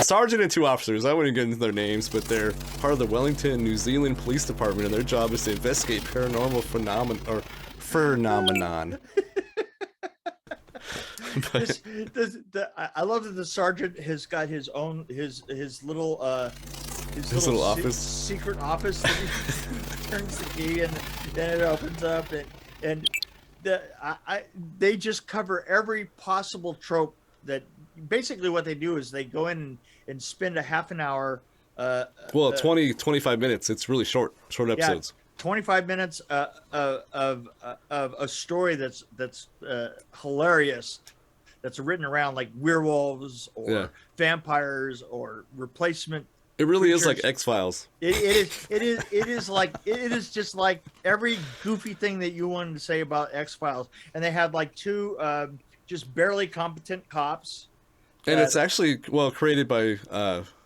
sergeant and 2 officers. I wouldn't get into their names, but they're part of the Wellington, New Zealand Police Department, and their job is to investigate paranormal phenomenon. I love that the sergeant has got his own his little office, secret office. That he turns the key and then it opens up, and they just cover every possible trope. That basically what they do is they go in and spend a half an hour. 25 minutes. It's really short episodes. 25 minutes of a story that's hilarious, that's written around like werewolves or vampires or replacement. It really creatures. is like X-Files. It is just like every goofy thing that you wanted to say about X-Files, and they have like 2 just barely competent cops. And it's actually created by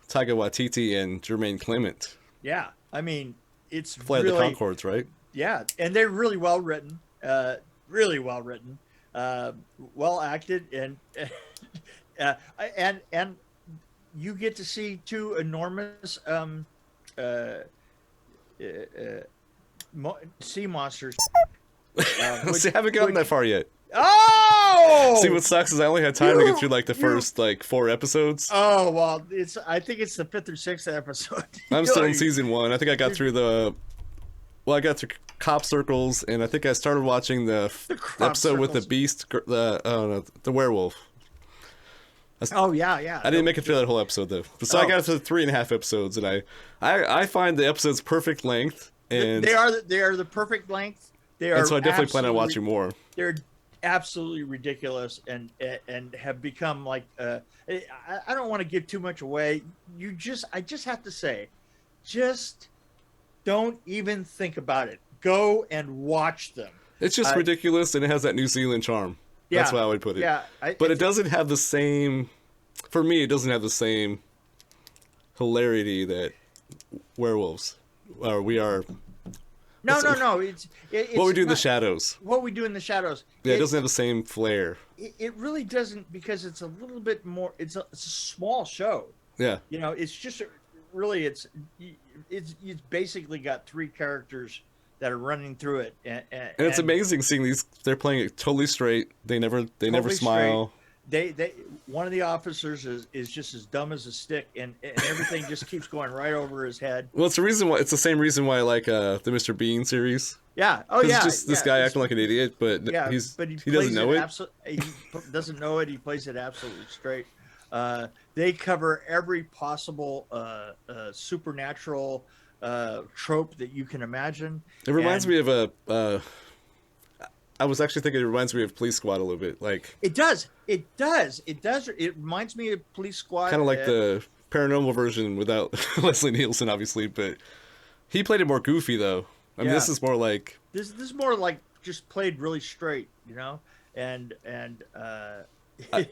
Taika Waititi and Jermaine Clement. Yeah, I mean. It's Flight of the Conchords, right? Yeah, and they're really well written, well acted, and you get to see 2 enormous sea monsters. See, I haven't gotten that far yet. Oh! See, what sucks is I only had time to get through like the first 4 episodes. Oh well, I think it's the 5th or 6th episode. I'm still in season 1. I think I got through I got through Cop Circles, and I think I started watching the episode with the beast, the werewolf. Yeah. I didn't make it through that whole episode though. So I got to 3.5 episodes, and I find the episodes perfect length, and they are the perfect length. They are, and so I definitely plan on watching more. They're absolutely ridiculous and have become like I don't want to give too much away. I just have to say, just don't even think about it. Go and watch them. It's just ridiculous, and it has that New Zealand charm. That's how I would put it. Yeah, but it doesn't have the same. For me, it doesn't have the same hilarity that werewolves we are. No. It's what we do in the shadows. What we do in the shadows. Yeah, it doesn't have the same flair. It really doesn't, because it's a little bit more. It's a small show. Yeah. It's just really it's basically got 3 characters that are running through it, and it's amazing seeing these. They're playing it totally straight. They never smile. They one of the officers is just as dumb as a stick, and everything just keeps going right over his head. Well, it's the same reason why I like the Mr. Bean series. Yeah. Oh yeah. It's just this guy acting like an idiot, but he doesn't know it. He doesn't know it. He plays it absolutely straight. They cover every possible supernatural trope that you can imagine. It reminds me of I was actually thinking it reminds me of Police Squad a little bit. Like it does. It reminds me of Police Squad. Kind of like the paranormal version without Leslie Nielsen, obviously, but he played it more goofy though. I mean, this is more like this is more like just played really straight, and yeah. I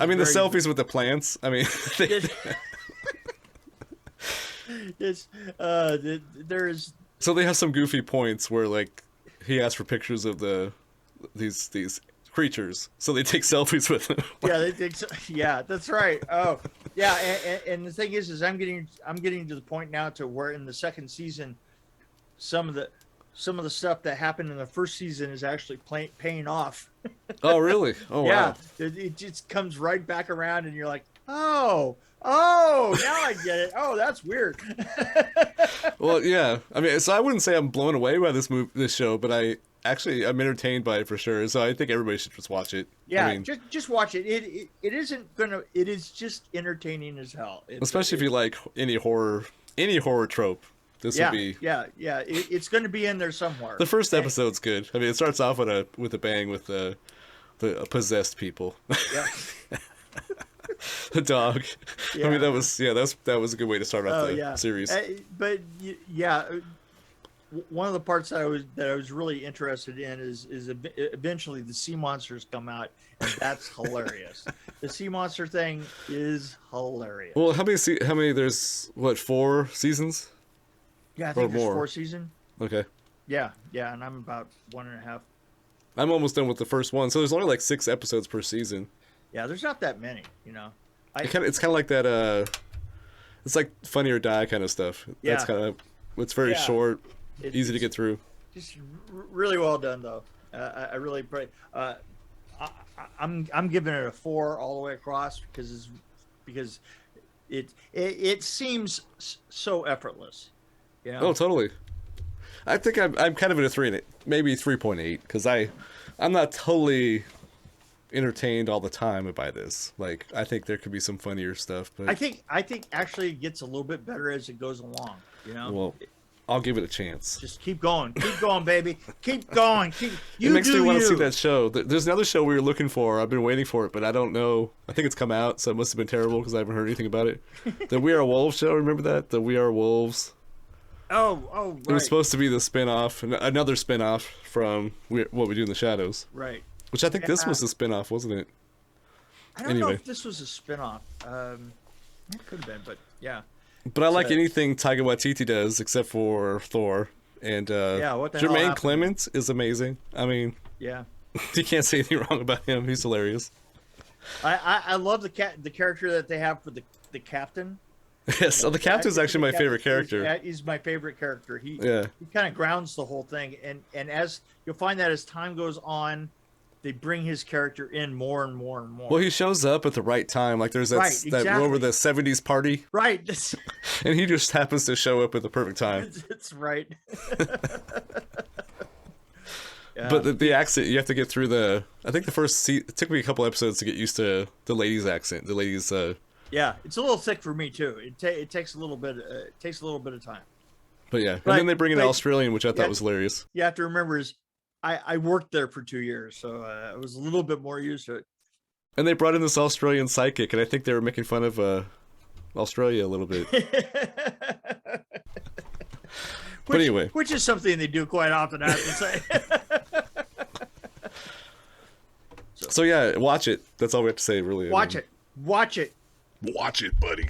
mean, the selfies with the plants. I mean, there's so they have some goofy points where like he asks for pictures of these creatures, so they take selfies with them. Yeah, they think so. Yeah, that's right. Oh, yeah, and the thing is I'm getting to the point now to where in the second season, some of the stuff that happened in the first season is actually paying off. Oh, really? Oh, yeah, wow. It just comes right back around, and you're like, oh, now I get it. Oh, that's weird. Well, yeah. I mean, so I wouldn't say I'm blown away by this show, but I'm entertained by it for sure. So I think everybody should just watch it. Yeah, I mean, just watch it. It is just entertaining as hell. Especially if you like any horror trope. This would be. Yeah. It's going to be in there somewhere. The first episode's good. I mean, it starts off with a bang with the possessed people. Yeah. The dog. Yeah. I mean, that was a good way to start off the series. But yeah, one of the parts that I was really interested in is eventually the sea monsters come out, and that's hilarious. The sea monster thing is hilarious. Well, how many? There's 4 seasons? Yeah, I think there's more. 4 seasons. Okay. Yeah, and I'm about 1.5. I'm almost done with the first one, so there's only like 6 episodes per season. Yeah, there's not that many, It's kind of like that It's like Funny or Die kind of stuff. Yeah. That's kind of, it's very short, easy to get through. Just really well done, though. I really pray. I'm giving it a 4 all the way across because it seems so effortless. Yeah. Oh, totally. I think I'm kind of in a 3, maybe 3.8, because I'm not totally entertained all the time by this. Like, I think there could be some funnier stuff, but I think actually it gets a little bit better as it goes along. You know. Well, I'll give it a chance. Just keep going, baby, keep going. It makes me want to see that show. There's another show we were looking for. I've been waiting for it, but I don't know. I think it's come out, so it must have been terrible because I haven't heard anything about it. The We Are Wolves show. Remember that? The We Are Wolves. Oh, right. It was supposed to be the spin-off, another spin-off from What We Do in the Shadows. Right. Which I think this was a spin-off, wasn't it? I don't know if this was a spin-off. It could have been, but yeah. But I like anything Taika Waititi does, except for Thor. And what the hell Jermaine happened? Clements is amazing. I mean, yeah, you can't say anything wrong about him. He's hilarious. I love the character that they have for the captain. Yes, so the captain's actually my favorite character. He's my favorite character. He kind of grounds the whole thing, and as you'll find that as time goes on, they bring his character in more and more and more. Well, he shows up at the right time. Like there's that over the 70s party. Right. And he just happens to show up at the perfect time. It's right. Yeah. But the accent, you have to get through I think the first it took me a couple episodes to get used to the lady's accent. The lady's yeah, it's a little thick for me too. It takes a little bit of time. But yeah, and then they bring in the Australian, which I thought was hilarious. You have to remember is I worked there for 2 years, so I was a little bit more used to it. And they brought in this Australian psychic, and I think they were making fun of Australia a little bit. But anyway, which is something they do quite often, I have to say. So yeah, watch it. That's all we have to say, really. Watch it. Watch it. Watch it, buddy.